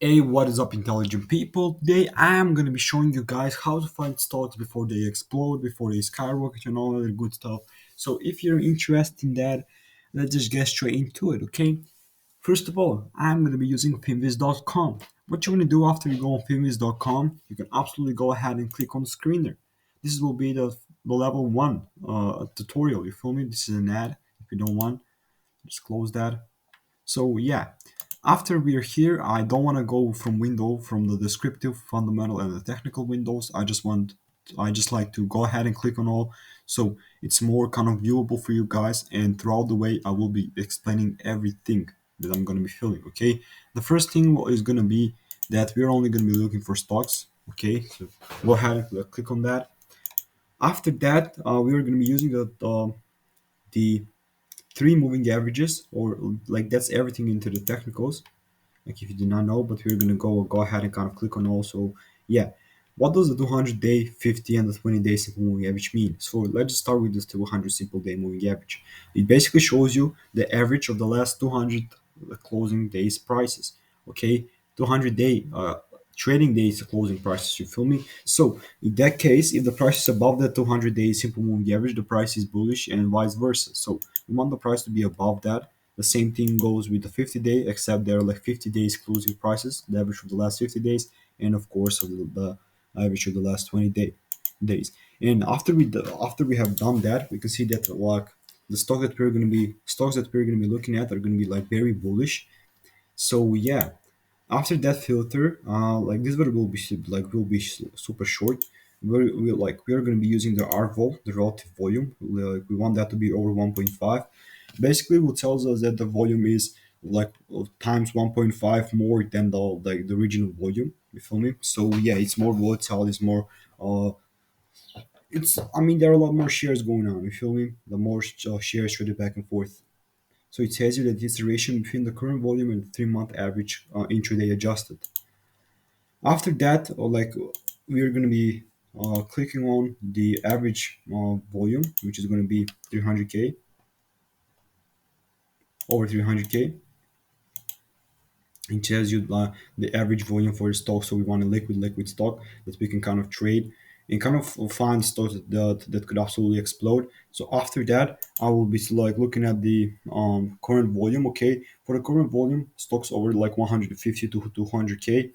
Hey, what is up, intelligent people? Today I am going to be showing you guys how to find stocks before they explode, before they skyrocket, and all other good stuff. So if you're interested in that, let's just get straight into it, okay? First of all, I'm going to be using Finviz.com. What you want to do after you go on Finviz.com, you can absolutely go ahead and click on the screener. This will be the level 1 tutorial, you feel me? This is an ad. If you don't want, just close that. So yeah, after we are here, I don't want to go from the descriptive, fundamental, and the technical windows. I just like to go ahead and click on all, so it's more kind of viewable for you guys. And throughout the way, I will be explaining everything that I'm going to be filling. Okay, the first thing is going to be that we're only going to be looking for stocks. Okay, so go ahead and click on that. After that, we are going to be using the three moving averages, or like that's everything into the technicals, like if you did not know. But we're going to go ahead and kind of click on also. Yeah, what does the 200-day, 50 and the 20-day simple moving average mean? So let's just start with this 200 simple day moving average. It basically shows you the average of the last 200 closing days prices. Okay, 200-day trading days closing prices, you feel me? So in that case, if the price is above the 200-day simple moving average, the price is bullish, and vice versa. So we want the price to be above that. The same thing goes with the 50-day, except there are like 50 days closing prices, the average of the last 50 days, and of course of the average of the last 20 days. And after we have done that, we can see that like the stocks that we're gonna be looking at are gonna be like very bullish. So yeah, after that filter, like this video will be super short. We are going to be using the RVol, the relative volume. Like, we want that to be over 1.5. Basically, what tells us that the volume is like times 1.5 more than the original volume. You feel me? So yeah, it's more volatile. It's more. It's I mean there are a lot more shares going on. You feel me? The more shares traded back and forth. So it tells you that it's the ratio between the current volume and the 3-month average intraday adjusted. After that, we are going to be clicking on the average volume, which is going to be 300k, over 300k. It tells you the average volume for the stock. So we want a liquid stock that we can kind of trade and kind of find stocks that could absolutely explode. So after that, I will be like looking at the current volume. Okay, for the current volume, stocks over like 150 to 200k.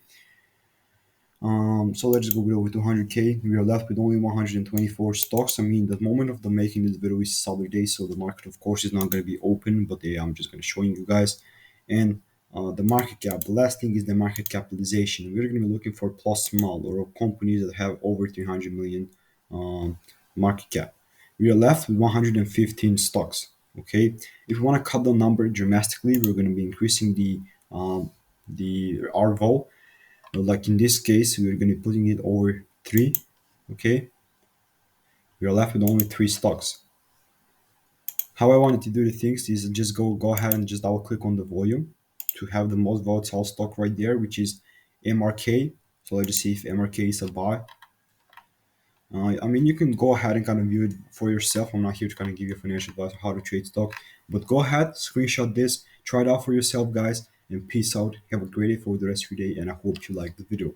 So let's go with over 200k. We are left with only 124 stocks. I mean, the moment of the making this video is Saturday, so the market, of course, is not going to be open. But yeah, I'm just going to show you guys. And the market cap. The last thing is the market capitalization. We're going to be looking for plus small or companies that have over 300 million market cap. We are left with 115 stocks. Okay, if we want to cut the number dramatically, we're going to be increasing the RVO. Like in this case, we're going to be putting it over 3. Okay, we are left with only 3 stocks. How I wanted to do the things is just go ahead and just double click on the volume to have the most volatile stock right there, which is MRK. So let's just see if MRK is a buy. I mean, you can go ahead and kind of view it for yourself. I'm not here to kind of give you financial advice on how to trade stock, but go ahead, screenshot this, try it out for yourself, guys, and peace out. Have a great day for the rest of your day, and I hope you like the video.